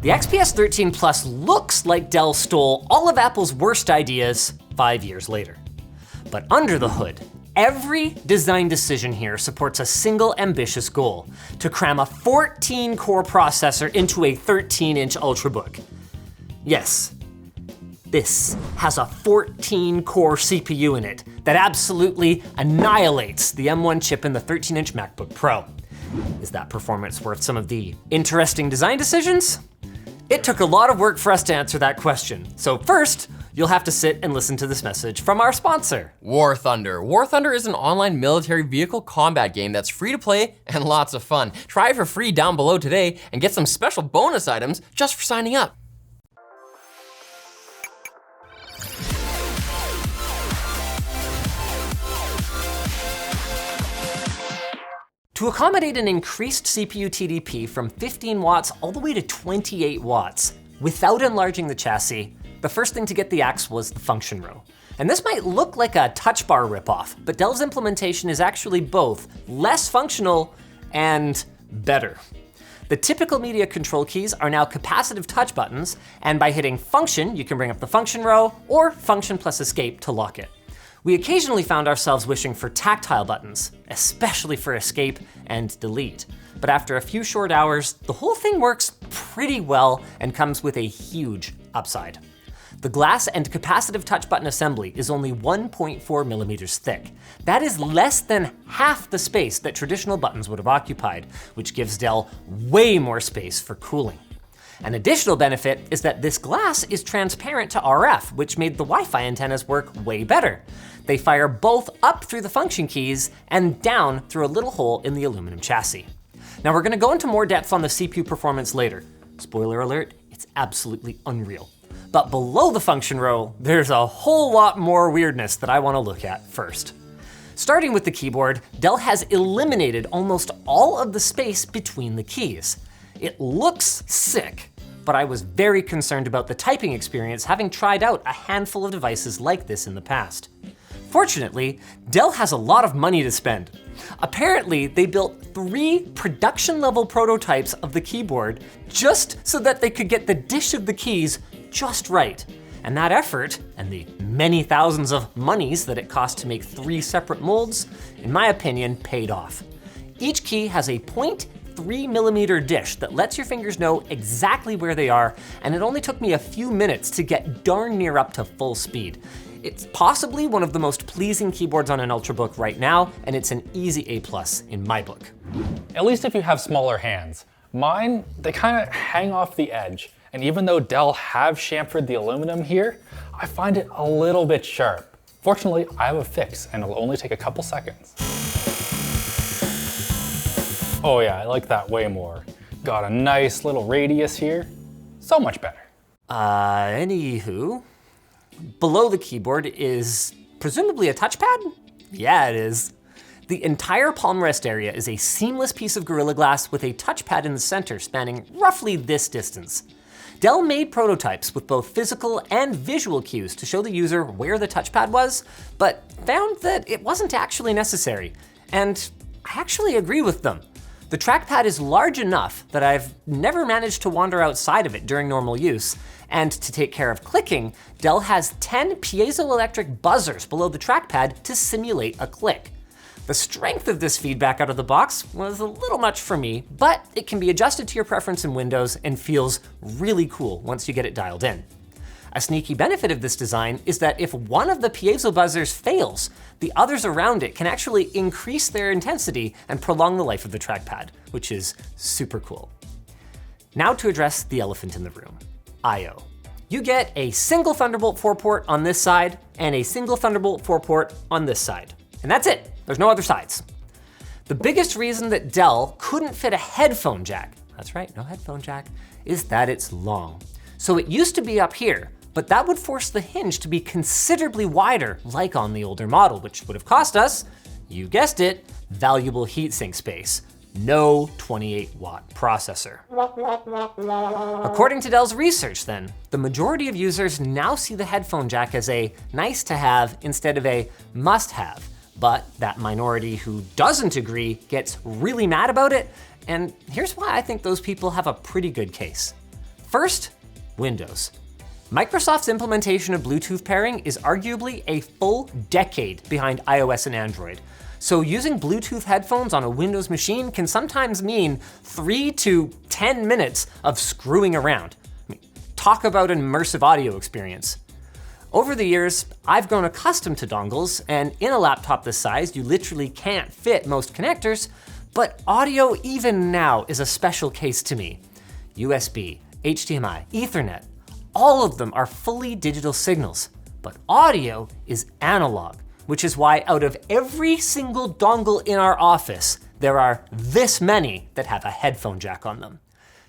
The XPS 13 Plus looks like Dell stole all of Apple's worst ideas 5 years later. But under the hood, every design decision here supports a single ambitious goal: to cram a 14-core processor into a 13-inch Ultrabook. Yes, this has a 14-core CPU in it that absolutely annihilates the M1 chip in the 13-inch MacBook Pro. Is that performance worth some of the interesting design decisions? It took a lot of work for us to answer that question. So first, you'll have to sit and listen to this message from our sponsor. Warthunder. Warthunder is an online military vehicle combat game that's free to play and lots of fun. Try it for free down below today and get some special bonus items just for signing up. To accommodate an increased CPU TDP from 15 watts all the way to 28 watts, without enlarging the chassis, the first thing to get the axe was the function row. And this might look like a Touchbar ripoff, but Dell's implementation is actually both less functional and better. The typical media control keys are now capacitive touch buttons, and by hitting function, you can bring up the function row, or function plus escape to lock it. We occasionally found ourselves wishing for tactile buttons, especially for escape and delete. But after a few short hours, the whole thing works pretty well and comes with a huge upside. The glass and capacitive touch button assembly is only 1.4 millimeters thick. That is less than half the space that traditional buttons would have occupied, which gives Dell way more space for cooling. An additional benefit is that this glass is transparent to RF, which made the Wi-Fi antennas work way better. They fire both up through the function keys and down through a little hole in the aluminum chassis. Now we're gonna go into more depth on the CPU performance later. Spoiler alert, it's absolutely unreal. But below the function row, there's a whole lot more weirdness that I wanna look at first. Starting with the keyboard, Dell has eliminated almost all of the space between the keys. It looks sick, but I was very concerned about the typing experience, having tried out a handful of devices like this in the past. Fortunately, Dell has a lot of money to spend. Apparently, they built 3 production-level prototypes of the keyboard just so that they could get the dish of the keys just right. And that effort, and the many thousands of monies that it cost to make 3 separate molds, in my opinion, paid off. Each key has a 0.3 millimeter dish that lets your fingers know exactly where they are, and it only took me a few minutes to get darn near up to full speed. It's possibly one of the most pleasing keyboards on an Ultrabook right now, and it's an easy A+ in my book. At least if you have smaller hands. Mine, they kind of hang off the edge. And even though Dell have chamfered the aluminum here, I find it a little bit sharp. Fortunately, I have a fix and it'll only take a couple seconds. Oh yeah, I like that way more. Got a nice little radius here. So much better. Anywho, below the keyboard is presumably a touchpad? Yeah, it is. The entire palm rest area is a seamless piece of Gorilla Glass with a touchpad in the center spanning roughly this distance. Dell made prototypes with both physical and visual cues to show the user where the touchpad was, but found that it wasn't actually necessary. And I actually agree with them. The trackpad is large enough that I've never managed to wander outside of it during normal use, and to take care of clicking, Dell has 10 piezoelectric buzzers below the trackpad to simulate a click. The strength of this feedback out of the box was a little much for me, but it can be adjusted to your preference in Windows and feels really cool once you get it dialed in. A sneaky benefit of this design is that if one of the piezo buzzers fails, the others around it can actually increase their intensity and prolong the life of the trackpad, which is super cool. Now to address the elephant in the room, I/O. You get a single Thunderbolt 4 port on this side and a single Thunderbolt 4 port on this side. And that's it, there's no other sides. The biggest reason that Dell couldn't fit a headphone jack, that's right, no headphone jack, is that it's long. So it used to be up here, but that would force the hinge to be considerably wider, like on the older model, which would have cost us, you guessed it, valuable heatsink space. No 28-watt processor. According to Dell's research then, the majority of users now see the headphone jack as a nice to have instead of a must have. But that minority who doesn't agree gets really mad about it, and here's why I think those people have a pretty good case. First, Windows. Microsoft's implementation of Bluetooth pairing is arguably a full decade behind iOS and Android. So using Bluetooth headphones on a Windows machine can sometimes mean 3 to 10 minutes of screwing around. I mean, talk about an immersive audio experience. Over the years, I've grown accustomed to dongles, and in a laptop this size, you literally can't fit most connectors, but audio even now is a special case to me. USB, HDMI, Ethernet, all of them are fully digital signals, but audio is analog, which is why out of every single dongle in our office, there are this many that have a headphone jack on them.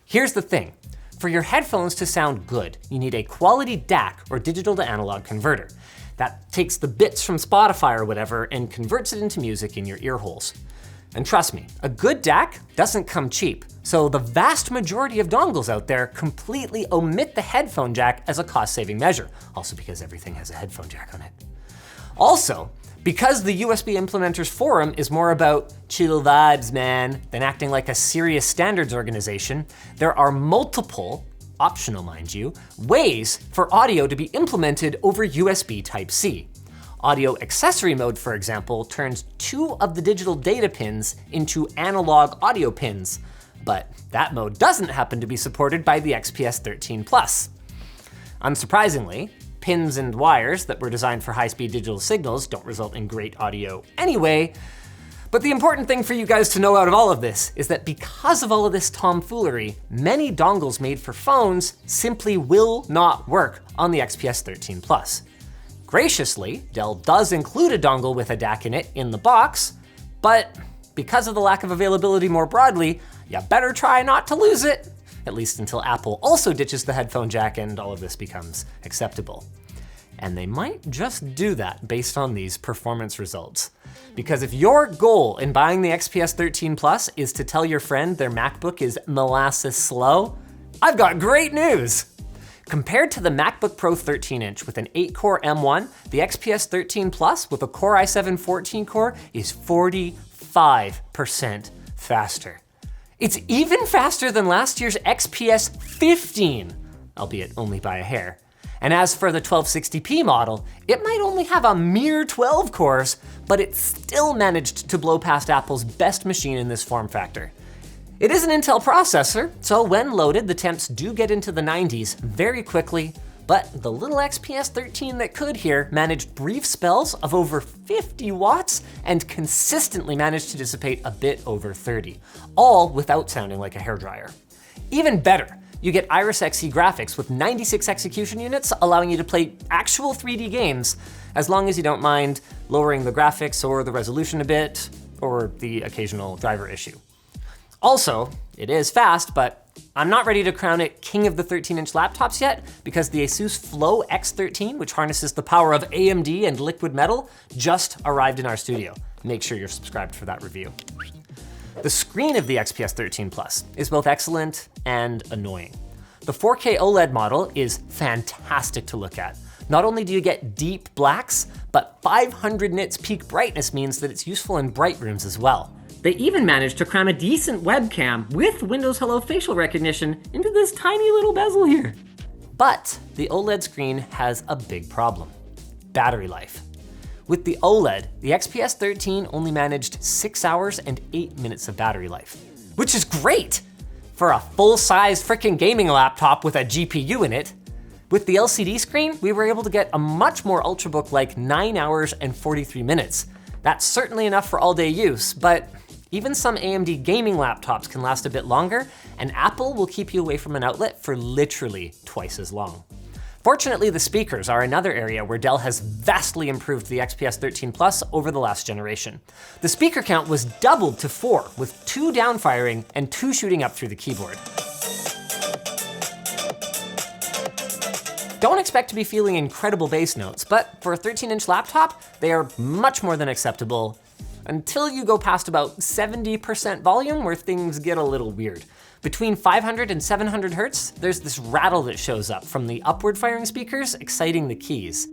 Here's the thing, for your headphones to sound good, you need a quality DAC or digital to analog converter. That takes the bits from Spotify or whatever and converts it into music in your ear holes. And trust me, a good DAC doesn't come cheap, so the vast majority of dongles out there completely omit the headphone jack as a cost-saving measure, also because everything has a headphone jack on it. Also, because the USB Implementers Forum is more about chill vibes, man, than acting like a serious standards organization, there are multiple, optional mind you, ways for audio to be implemented over USB Type-C. Audio accessory mode, for example, turns 2 of the digital data pins into analog audio pins, but that mode doesn't happen to be supported by the XPS 13 Plus. Unsurprisingly, pins and wires that were designed for high-speed digital signals don't result in great audio anyway, but the important thing for you guys to know out of all of this is that because of all of this tomfoolery, many dongles made for phones simply will not work on the XPS 13 Plus. Graciously, Dell does include a dongle with a DAC in it in the box, but because of the lack of availability more broadly, you better try not to lose it, at least until Apple also ditches the headphone jack and all of this becomes acceptable. And they might just do that based on these performance results. Because if your goal in buying the XPS 13 Plus is to tell your friend their MacBook is molasses slow, I've got great news. Compared to the MacBook Pro 13-inch with an 8-core M1, the XPS 13 Plus with a Core i7 14-core is 45% faster. It's even faster than last year's XPS 15, albeit only by a hair. And as for the 1260p model, it might only have a mere 12 cores, but it still managed to blow past Apple's best machine in this form factor. It is an Intel processor, so when loaded, the temps do get into the 90s very quickly, but the little XPS 13 that could here managed brief spells of over 50 watts and consistently managed to dissipate a bit over 30, all without sounding like a hairdryer. Even better, you get Iris Xe graphics with 96 execution units, allowing you to play actual 3D games, as long as you don't mind lowering the graphics or the resolution a bit, or the occasional driver issue. Also, it is fast, but I'm not ready to crown it king of the 13-inch laptops yet, because the Asus Flow X13, which harnesses the power of AMD and liquid metal, just arrived in our studio. Make sure you're subscribed for that review. The screen of the XPS 13 Plus is both excellent and annoying. The 4K OLED model is fantastic to look at. Not only do you get deep blacks, but 500 nits peak brightness means that it's useful in bright rooms as well. They even managed to cram a decent webcam with Windows Hello facial recognition into this tiny little bezel here. But the OLED screen has a big problem: battery life. With the OLED, the XPS 13 only managed 6 hours and 8 minutes of battery life, which is great for a full-size frickin' gaming laptop with a GPU in it. With the LCD screen, we were able to get a much more Ultrabook-like 9 hours and 43 minutes. That's certainly enough for all-day use, but even some AMD gaming laptops can last a bit longer, and Apple will keep you away from an outlet for literally twice as long. Fortunately, the speakers are another area where Dell has vastly improved the XPS 13 Plus over the last generation. The speaker count was doubled to 4, with 2 downfiring and 2 shooting up through the keyboard. Don't expect to be feeling incredible bass notes, but for a 13-inch laptop, they are much more than acceptable, until you go past about 70% volume where things get a little weird. Between 500 and 700 hertz, there's this rattle that shows up from the upward firing speakers, exciting the keys.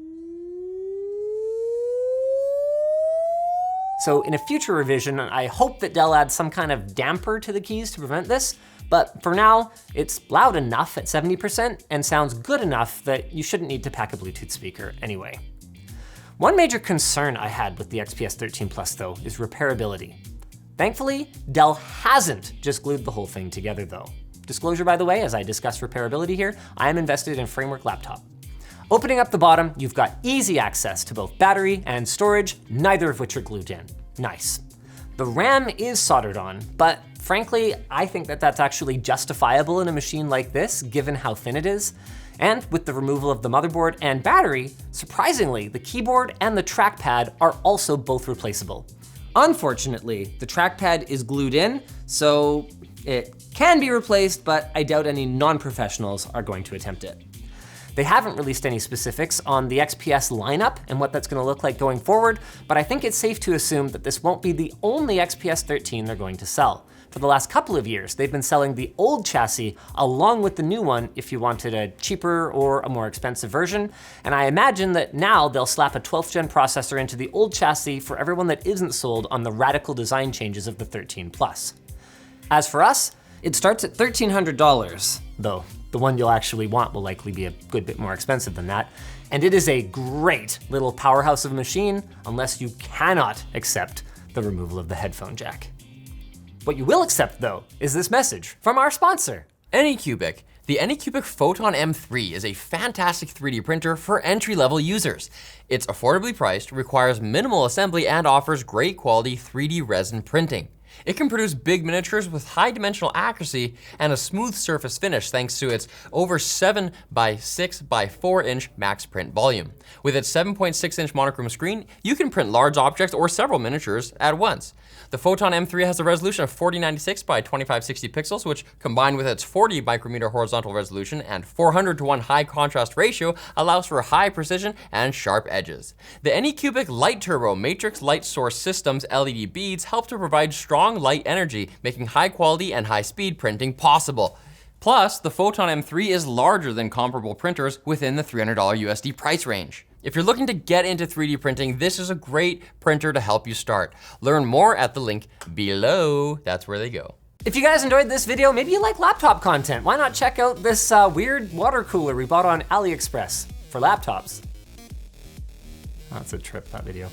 So in a future revision, I hope that Dell adds some kind of damper to the keys to prevent this, but for now, it's loud enough at 70% and sounds good enough that you shouldn't need to pack a Bluetooth speaker anyway. One major concern I had with the XPS 13 Plus though is repairability. Thankfully, Dell hasn't just glued the whole thing together though. Disclosure by the way, as I discuss repairability here, I am invested in Framework Laptop. Opening up the bottom, you've got easy access to both battery and storage, neither of which are glued in. Nice. The RAM is soldered on, but frankly, I think that that's actually justifiable in a machine like this, given how thin it is. And with the removal of the motherboard and battery, surprisingly, the keyboard and the trackpad are also both replaceable. Unfortunately, the trackpad is glued in, so it can be replaced, but I doubt any non-professionals are going to attempt it. They haven't released any specifics on the XPS lineup and what that's gonna look like going forward, but I think it's safe to assume that this won't be the only XPS 13 they're going to sell. For the last couple of years, they've been selling the old chassis along with the new one if you wanted a cheaper or a more expensive version, and I imagine that now they'll slap a 12th gen processor into the old chassis for everyone that isn't sold on the radical design changes of the 13 Plus. As for us, it starts at $1,300, though the one you'll actually want will likely be a good bit more expensive than that. And it is a great little powerhouse of a machine, unless you cannot accept the removal of the headphone jack. What you will accept though, is this message from our sponsor. AnyCubic. The AnyCubic Photon M3 is a fantastic 3D printer for entry-level users. It's affordably priced, requires minimal assembly, and offers great quality 3D resin printing. It can produce big miniatures with high dimensional accuracy and a smooth surface finish thanks to its over 7 by 6 by 4 inch max print volume. With its 7.6 inch monochrome screen, you can print large objects or several miniatures at once. The Photon M3 has a resolution of 4096 by 2560 pixels, which combined with its 40 micrometer horizontal resolution and 400:1 high contrast ratio allows for high precision and sharp edges. The AnyCubic Light Turbo Matrix Light Source Systems LED beads help to provide strong light energy, making high quality and high speed printing possible. Plus, the Photon M3 is larger than comparable printers within the $300 USD price range. If you're looking to get into 3D printing, this is a great printer to help you start. Learn more at the link below. That's where they go. If you guys enjoyed this video, maybe you like laptop content. Why not check out this weird water cooler we bought on AliExpress for laptops? That's a trip, that video.